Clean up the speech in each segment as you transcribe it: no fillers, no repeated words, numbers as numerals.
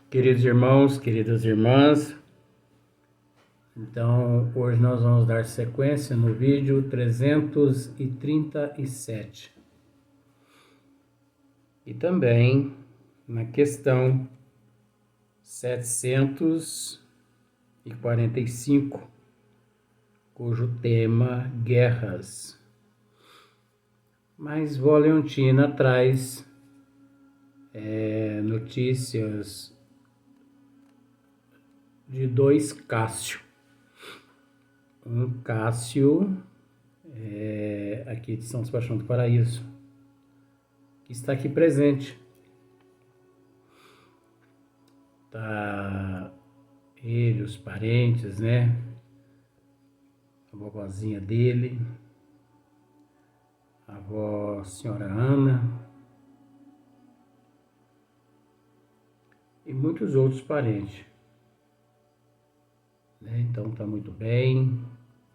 Queridos irmãos, queridas irmãs, então hoje nós vamos dar sequência no vídeo 337 e também na questão 745, cujo tema guerras. Mas Vó Leontina traz notícias de dois Cássio. Um Cássio, aqui de São Sebastião do Paraíso, que está aqui presente. Tá ele, os parentes, né? A vovozinha dele, a avó senhora Ana e muitos outros parentes. Então tá muito bem.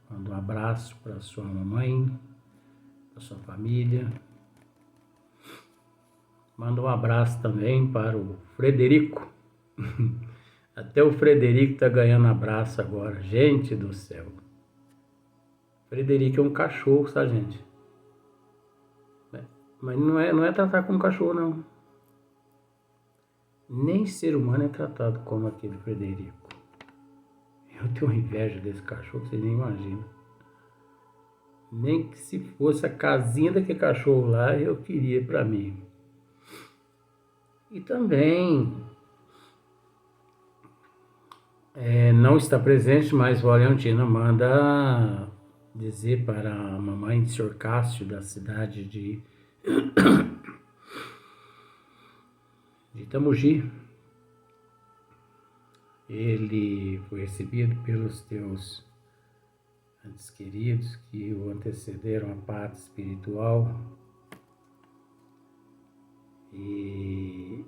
Manda um abraço para sua mamãe, para sua família. Manda um abraço também para o Frederico. Até o Frederico tá ganhando abraço agora. Gente do céu. Frederico é um cachorro, sabe, gente? Mas não é tratar como cachorro, não. Nem ser humano é tratado como aquele Frederico. Eu tenho inveja desse cachorro, vocês nem imaginam. Nem que se fosse a casinha daquele cachorro lá, eu queria para mim. E também não está presente, mas Vó Leontina manda dizer para a mamãe de Sr. Cássio, da cidade de Itamogi. Ele foi recebido pelos teus antes queridos que o antecederam à pátria espiritual. E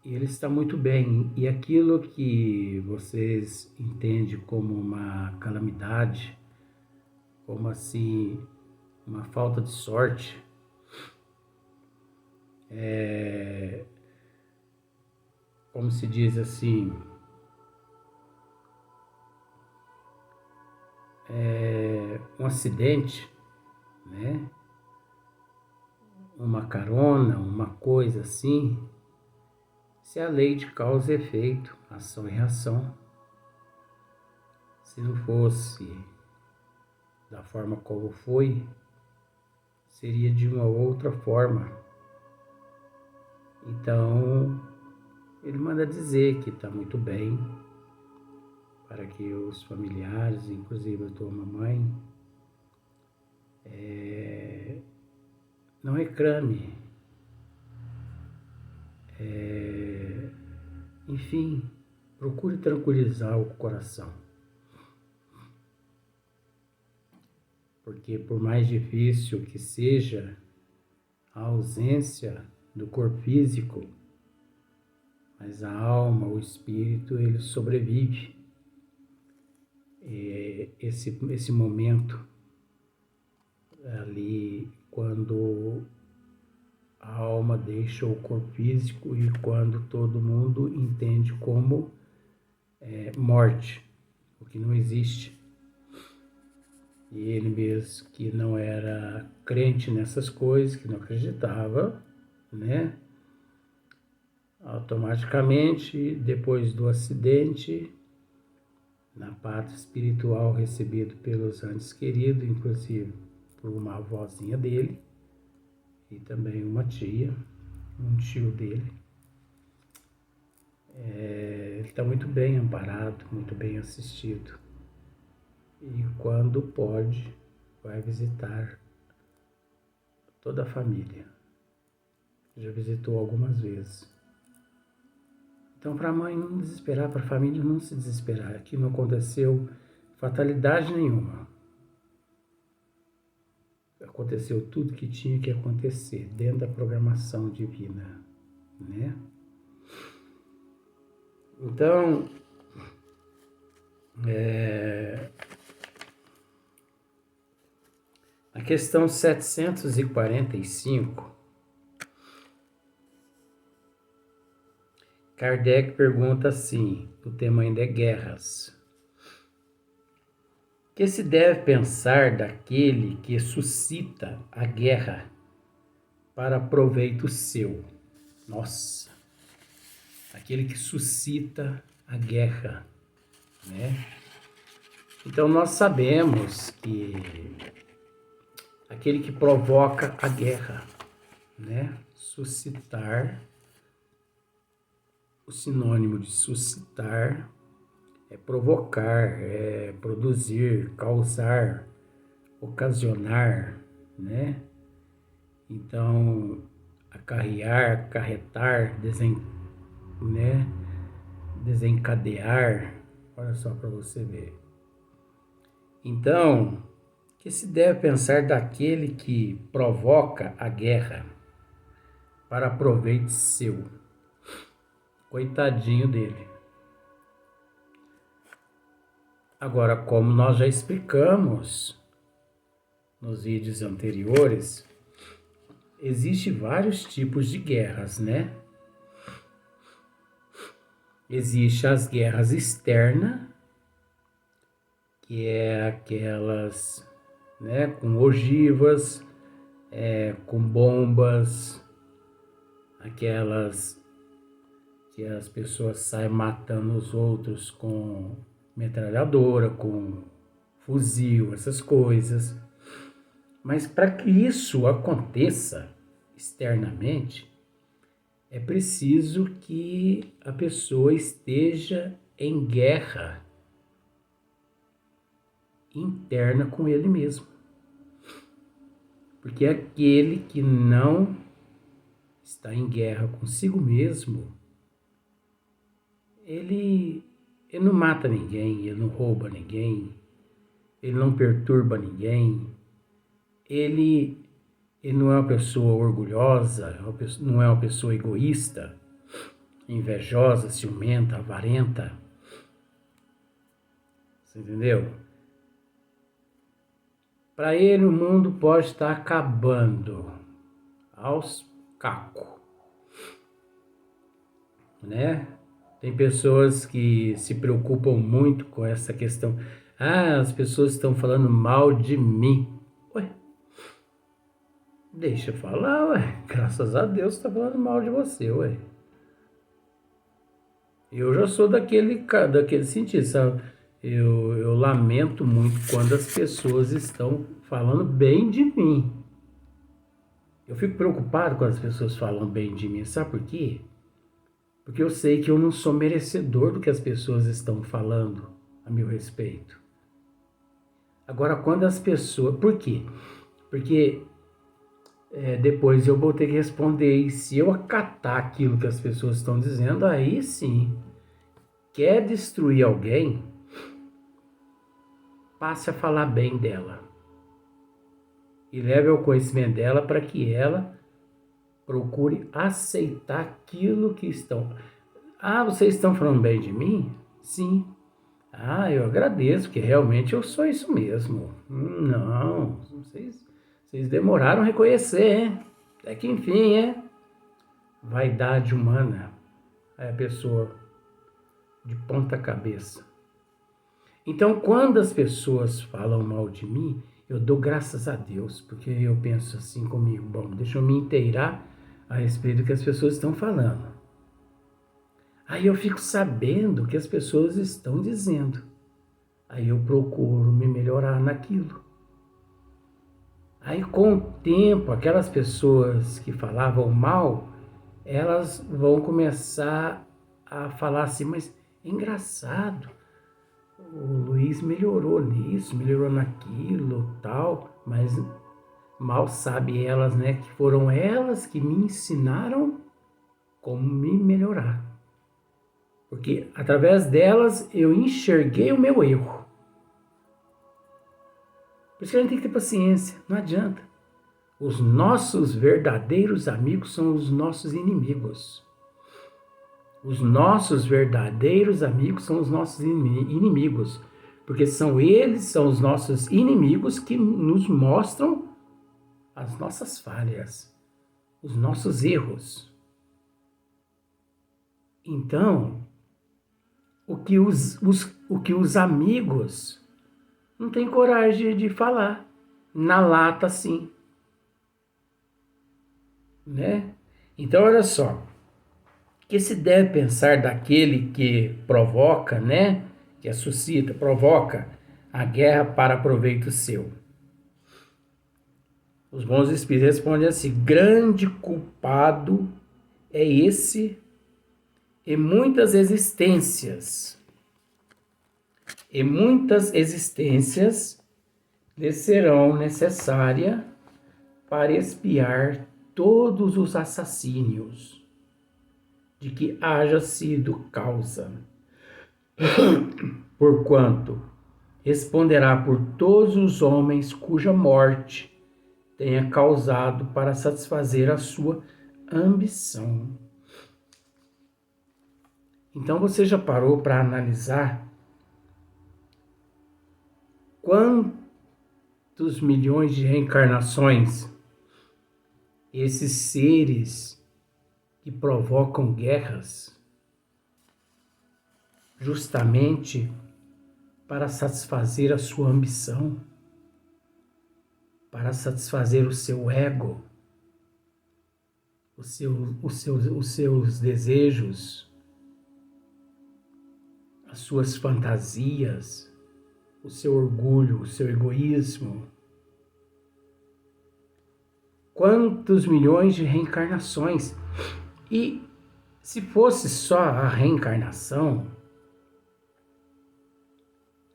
ele está muito bem. E aquilo que vocês entendem como uma calamidade, como assim, uma falta de sorte, como se diz assim, um acidente, né? Uma carona, uma coisa assim. Se a lei de causa e efeito, ação e reação, se não fosse da forma como foi, seria de uma outra forma. Então, ele manda dizer que está muito bem, para que os familiares, inclusive a tua mamãe, não reclame. Enfim, procure tranquilizar o coração. Porque por mais difícil que seja a ausência do corpo físico, mas a alma, o espírito, ele sobrevive. Esse momento ali, quando a alma deixa o corpo físico e quando todo mundo entende como morte, o que não existe. E ele mesmo, que não era crente nessas coisas, que não acreditava, né? Automaticamente, depois do acidente, na pátria espiritual recebido pelos antes queridos, inclusive por uma avózinha dele, e também uma tia, um tio dele. Ele está muito bem amparado, muito bem assistido. E quando pode, vai visitar toda a família. Já visitou algumas vezes. Então, para a mãe não desesperar, para a família não se desesperar. Aqui não aconteceu fatalidade nenhuma. Aconteceu tudo que tinha que acontecer dentro da programação divina, né? Então, a questão 745 Kardec pergunta assim, o tema ainda é guerras. Que se deve pensar daquele que suscita a guerra para proveito seu? Nossa, aquele que suscita a guerra, né? Então nós sabemos que aquele que provoca a guerra, né? Suscitar, o sinônimo de suscitar é provocar, é produzir, causar, ocasionar, né? Então, acarrear, acarretar, né? Desencadear, olha só para você ver. Então, que se deve pensar daquele que provoca a guerra para proveito seu? Coitadinho dele. Agora, como nós já explicamos nos vídeos anteriores, existem vários tipos de guerras, né? Existem as guerras externas, que é aquelas, né, com ogivas, com bombas, aquelas que as pessoas saem matando os outros com metralhadora, com fuzil, essas coisas. Mas para que isso aconteça externamente, é preciso que a pessoa esteja em guerra interna com ele mesmo. Porque aquele que não está em guerra consigo mesmo, ele não mata ninguém, ele não rouba ninguém, ele não perturba ninguém, ele não é uma pessoa orgulhosa, não é uma pessoa egoísta, invejosa, ciumenta, avarenta. Você entendeu? Para ele o mundo pode estar acabando aos cacos, né? Tem pessoas que se preocupam muito com essa questão. Ah, as pessoas estão falando mal de mim. Ué, deixa eu falar, ué. Graças a Deus está falando mal de você, ué. Eu já sou daquele sentido, sabe? Eu lamento muito quando as pessoas estão falando bem de mim. Eu fico preocupado quando as pessoas falam bem de mim. Sabe por quê? Porque eu sei que eu não sou merecedor do que as pessoas estão falando a meu respeito. Agora, quando as pessoas... Por quê? Porque depois eu vou ter que responder. E se eu acatar aquilo que as pessoas estão dizendo, aí sim. Quer destruir alguém, passe a falar bem dela. E leve ao conhecimento dela para que ela procure aceitar aquilo que estão... Ah, vocês estão falando bem de mim? Sim. Ah, eu agradeço, porque realmente eu sou isso mesmo. Não, vocês demoraram a reconhecer, hein? Até que enfim, hein? Vaidade humana. É a pessoa de ponta cabeça. Então, quando as pessoas falam mal de mim, eu dou graças a Deus, porque eu penso assim comigo, bom, deixa eu me inteirar a respeito do que as pessoas estão falando. Aí eu fico sabendo o que as pessoas estão dizendo. Aí eu procuro me melhorar naquilo. Aí com o tempo, aquelas pessoas que falavam mal, elas vão começar a falar assim, mas é engraçado, o Luiz melhorou nisso, melhorou naquilo, tal, mas mal sabe elas, né, que foram elas que me ensinaram como me melhorar. Porque através delas eu enxerguei o meu erro. Por isso que a gente tem que ter paciência, não adianta. Os nossos verdadeiros amigos são os nossos inimigos. Os nossos verdadeiros amigos são os nossos inimigos. Porque são os nossos inimigos que nos mostram as nossas falhas, os nossos erros. Então, o que os amigos não têm coragem de falar, na lata assim, né? Então, olha só, que se deve pensar daquele que provoca, né? Que suscita, provoca a guerra para proveito seu. Os bons espíritos respondem assim: grande culpado é esse e muitas existências lhe serão necessárias para expiar todos os assassínios de que haja sido causa, porquanto responderá por todos os homens cuja morte tenha causado para satisfazer a sua ambição. Então você já parou para analisar quantos milhões de reencarnações esses seres que provocam guerras justamente para satisfazer a sua ambição, para satisfazer o seu ego, os seus desejos, as suas fantasias, o seu orgulho, o seu egoísmo. Quantos milhões de reencarnações? E se fosse só a reencarnação,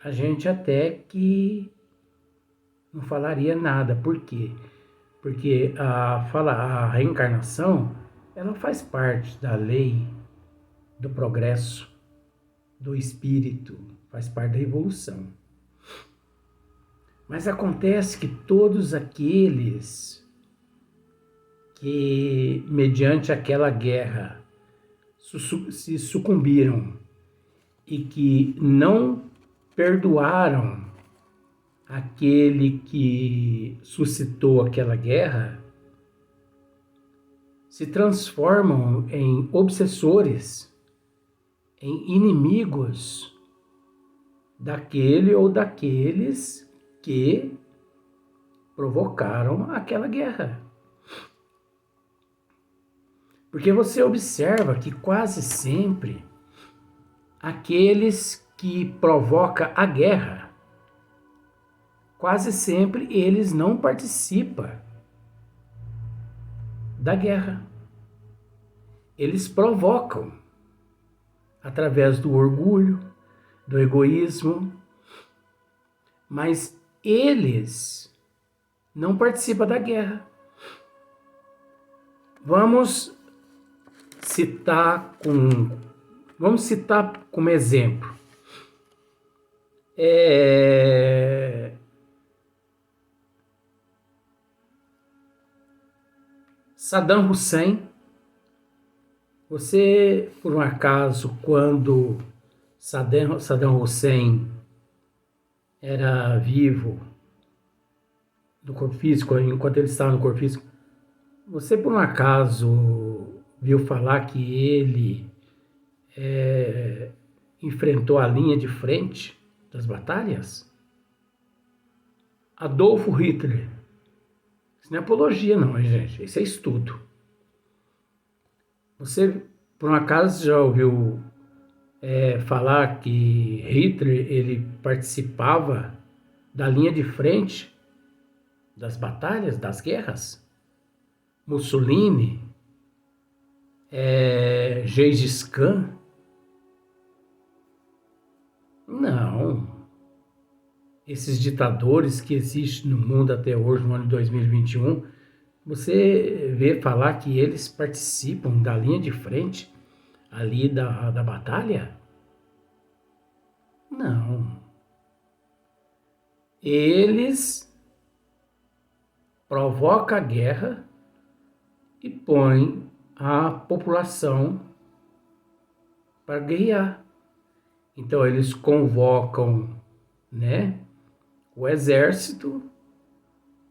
a gente até que não falaria nada. Por quê? Porque a reencarnação, ela faz parte da lei do progresso do espírito, faz parte da evolução. Mas acontece que todos aqueles que, mediante aquela guerra, se sucumbiram e que não perdoaram aquele que suscitou aquela guerra, se transformam em obsessores, em inimigos daquele ou daqueles que provocaram aquela guerra. Porque você observa que quase sempre aqueles que provocam a guerra, quase sempre eles não participam da guerra. Eles provocam através do orgulho, do egoísmo, mas eles não participam da guerra. Vamos citar como exemplo. Saddam Hussein. Você, por um acaso, quando Saddam Hussein era vivo, do corpo físico, enquanto ele estava no corpo físico, você, por um acaso, viu falar que ele enfrentou a linha de frente das batalhas? Adolfo Hitler. Isso não é apologia, não, gente. Isso é estudo. Você, por um acaso, já ouviu falar que Hitler ele participava da linha de frente das batalhas, das guerras? Mussolini, Gengis Khan? Não. Esses ditadores que existem no mundo até hoje, no ano de 2021, você vê falar que eles participam da linha de frente ali da batalha? Não. Eles provocam a guerra e põem a população para guerrear. Então eles convocam, né, o exército,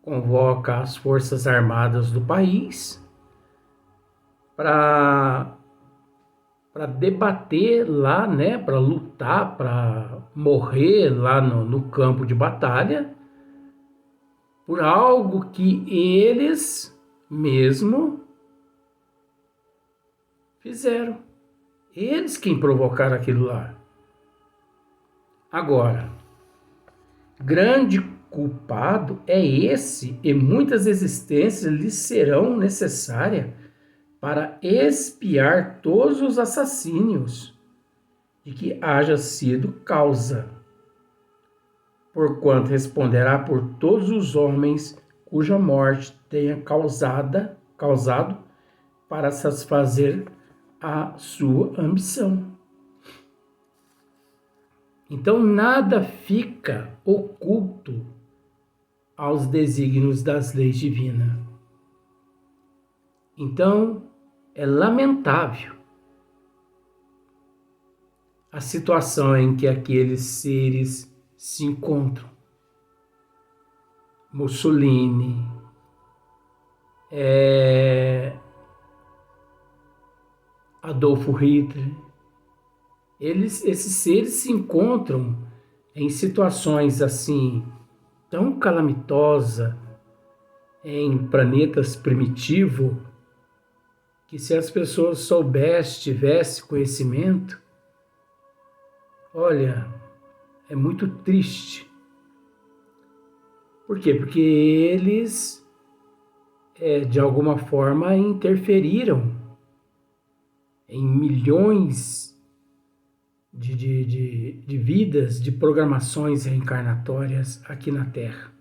convoca as forças armadas do país para para debater lá, né, para lutar, para morrer lá no campo de batalha, por algo que eles mesmo fizeram. Eles quem provocaram aquilo lá. Agora, grande culpado é esse, e muitas existências lhe serão necessárias para expiar todos os assassínios de que haja sido causa, porquanto responderá por todos os homens cuja morte tenha causado para satisfazer a sua ambição. Então nada fica oculto aos desígnios das leis divinas. Então é lamentável a situação em que aqueles seres se encontram. Mussolini, Adolfo Hitler, esses seres se encontram em situações assim tão calamitosas em planetas primitivos que se as pessoas soubessem, tivessem conhecimento, olha, é muito triste. Por quê? Porque eles, de alguma forma, interferiram em milhões de vidas, de programações reencarnatórias aqui na Terra.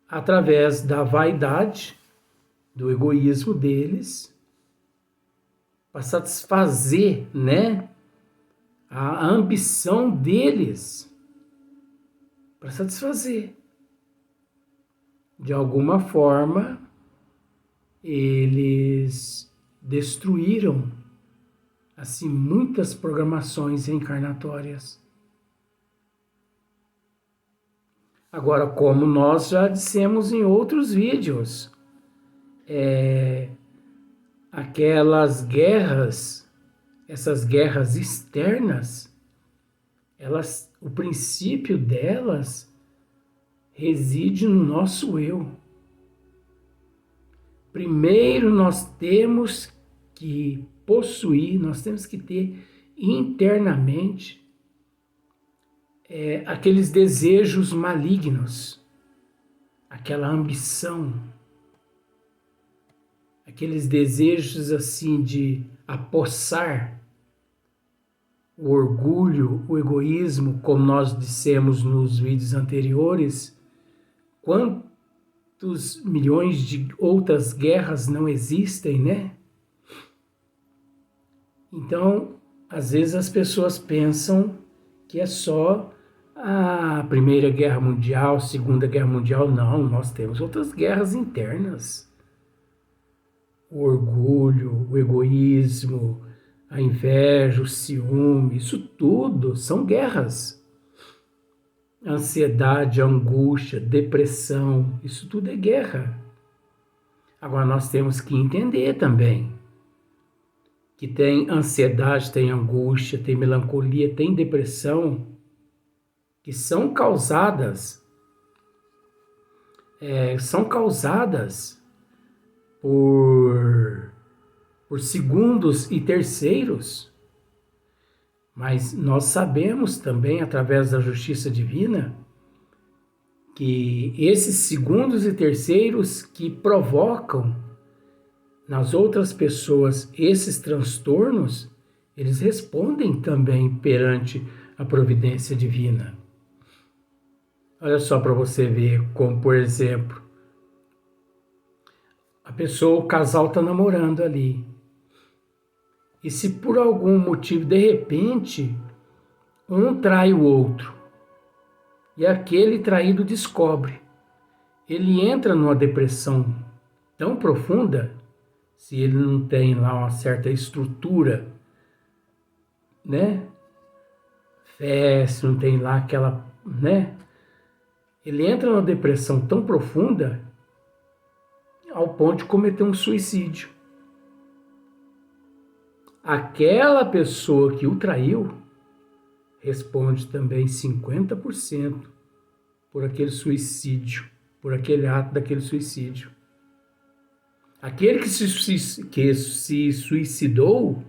Através da vaidade, do egoísmo deles, para satisfazer, né, a ambição deles, para satisfazer. De alguma forma, eles destruíram assim muitas programações reencarnatórias. Agora, como nós já dissemos em outros vídeos, aquelas guerras, essas guerras externas, o princípio delas reside no nosso eu. Primeiro nós temos que possuir, nós temos que ter internamente aqueles desejos malignos, aquela ambição, aqueles desejos assim de apossar, o orgulho, o egoísmo, como nós dissemos nos vídeos anteriores. Quantos milhões de outras guerras não existem, né? Então, às vezes as pessoas pensam que é só a Primeira Guerra Mundial, Segunda Guerra Mundial. Não, nós temos outras guerras internas. O orgulho, o egoísmo, a inveja, o ciúme, isso tudo são guerras. A ansiedade, a angústia, depressão, isso tudo é guerra. Agora nós temos que entender também que tem ansiedade, tem angústia, tem melancolia, tem depressão, que são causadas por segundos e terceiros, mas nós sabemos também, através da justiça divina, que esses segundos e terceiros que provocam nas outras pessoas esses transtornos, eles respondem também perante a providência divina. Olha só para você ver como, por exemplo, a pessoa, o casal está namorando ali. E se por algum motivo, de repente, um trai o outro, e aquele traído descobre, ele entra numa depressão tão profunda, se ele não tem lá uma certa estrutura, né? Fé, se não tem lá aquela, né? Ele entra numa depressão tão profunda ao ponto de cometer um suicídio. aquela pessoa que o traiu responde também 50% por aquele suicídio, por aquele ato daquele suicídio. Aquele que se suicidou,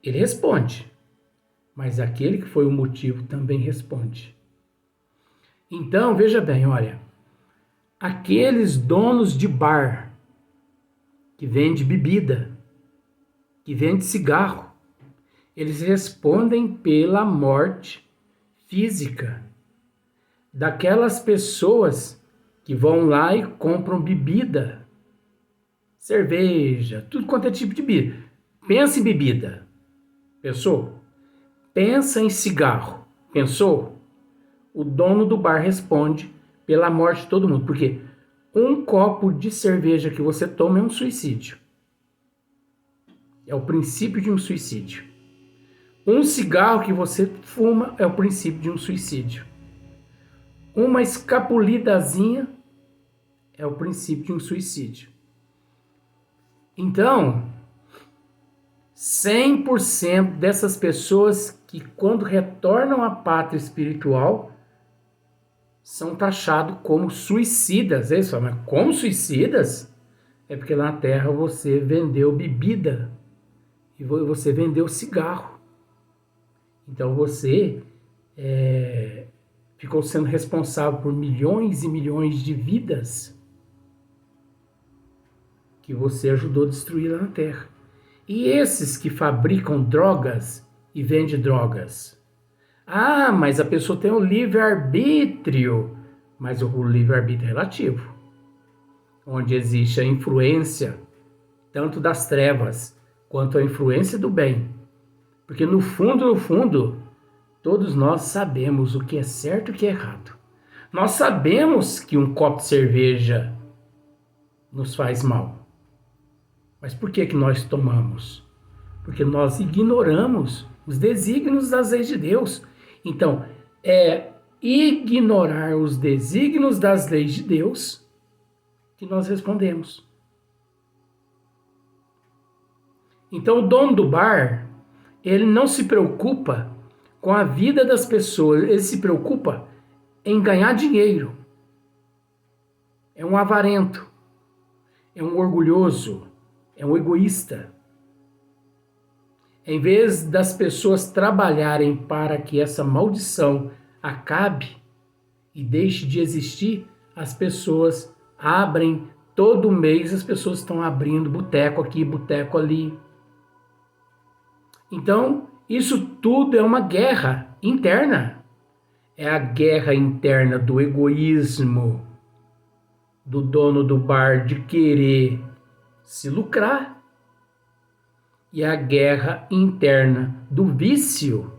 ele responde, mas aquele que foi o motivo também responde. Então, veja bem, olha, aqueles donos de bar que vende bebida, que vende cigarro, eles respondem pela morte física daquelas pessoas que vão lá e compram bebida, cerveja, tudo quanto é tipo de bebida. Pensa em bebida, pensou? Pensa em cigarro, pensou? O dono do bar responde pela morte de todo mundo, porque um copo de cerveja que você toma é um suicídio. É o princípio de um suicídio. Um cigarro que você fuma é o princípio de um suicídio. Uma escapulidazinha é o princípio de um suicídio. Então, 100% dessas pessoas que quando retornam à pátria espiritual são taxados como suicidas. É isso, mas como suicidas? É porque lá na Terra você vendeu bebida e você vendeu cigarro. Então você ficou sendo responsável por milhões e milhões de vidas que você ajudou a destruir lá na Terra. E esses que fabricam drogas e vendem drogas? Ah, mas a pessoa tem o livre-arbítrio. Mas o livre-arbítrio é relativo. Onde existe a influência tanto das trevas quanto a influência do bem. Porque no fundo, todos nós sabemos o que é certo e o que é errado. Nós sabemos que um copo de cerveja nos faz mal. Mas por que nós tomamos? Porque nós ignoramos os desígnios das leis de Deus. Então, é ignorar os desígnios das leis de Deus que nós respondemos. Então, o dono do bar, ele não se preocupa com a vida das pessoas, ele se preocupa em ganhar dinheiro. É um avarento, é um orgulhoso, é um egoísta. Em vez das pessoas trabalharem para que essa maldição acabe e deixe de existir, as pessoas abrem, todo mês as pessoas estão abrindo boteco aqui, boteco ali. Então, isso tudo é uma guerra interna. É a guerra interna do egoísmo, do dono do bar de querer se lucrar. E a guerra interna do vício,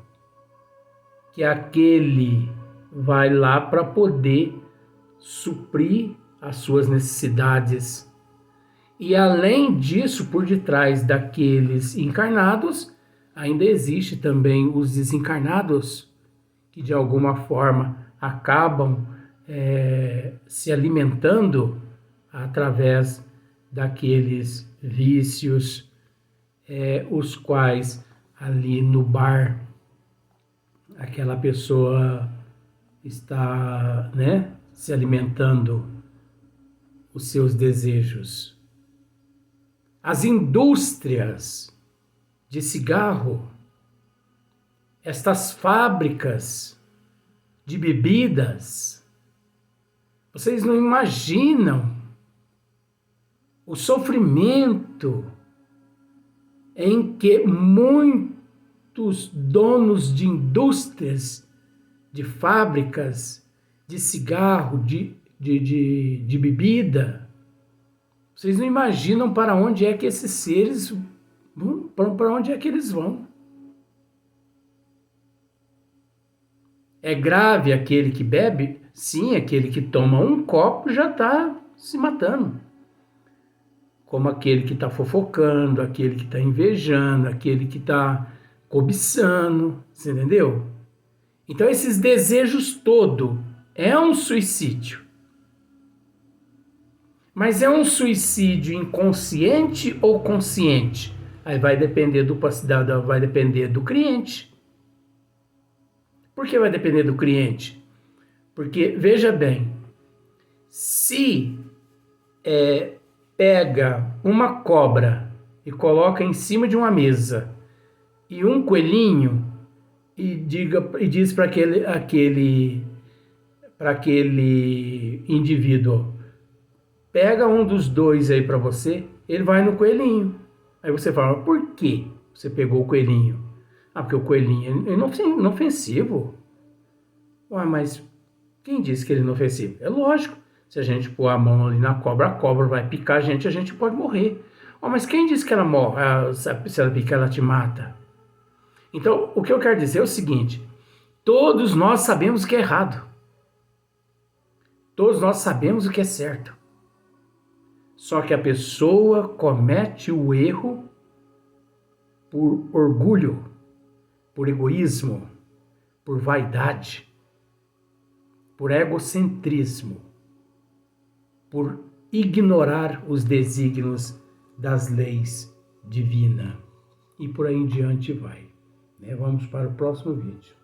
que aquele vai lá para poder suprir as suas necessidades. E além disso, por detrás daqueles encarnados, ainda existe também os desencarnados, que de alguma forma acabam se alimentando através daqueles vícios, os quais ali no bar aquela pessoa está, se alimentando os seus desejos. As indústrias de cigarro, estas fábricas de bebidas, vocês não imaginam o sofrimento em que muitos donos de indústrias, de fábricas, de cigarro, de bebida, vocês não imaginam para onde é que esses seres vão, para onde é que eles vão. É grave aquele que bebe? Sim, aquele que toma um copo já está se matando. Como aquele que está fofocando, aquele que está invejando, aquele que está cobiçando, você entendeu? Então esses desejos todos é um suicídio. Mas é um suicídio inconsciente ou consciente? Aí vai depender vai depender do cliente. Por que vai depender do cliente? Porque, veja bem, se pega uma cobra e coloca em cima de uma mesa e um coelhinho e diz para aquele indivíduo, pega um dos dois aí para você, ele vai no coelhinho. Aí você fala, por que você pegou o coelhinho? Ah, porque o coelhinho é inofensivo. Ué, mas quem disse que ele é inofensivo? É lógico, se a gente pôr a mão ali na cobra, a cobra vai picar a gente pode morrer. Ué, mas quem disse que ela morre? Se ela picar, ela te mata. Então, o que eu quero dizer é o seguinte, todos nós sabemos o que é errado. Todos nós sabemos o que é certo. Só que a pessoa comete o erro por orgulho, por egoísmo, por vaidade, por egocentrismo, por ignorar os desígnios das leis divinas. E por aí em diante vai. Vamos para o próximo vídeo.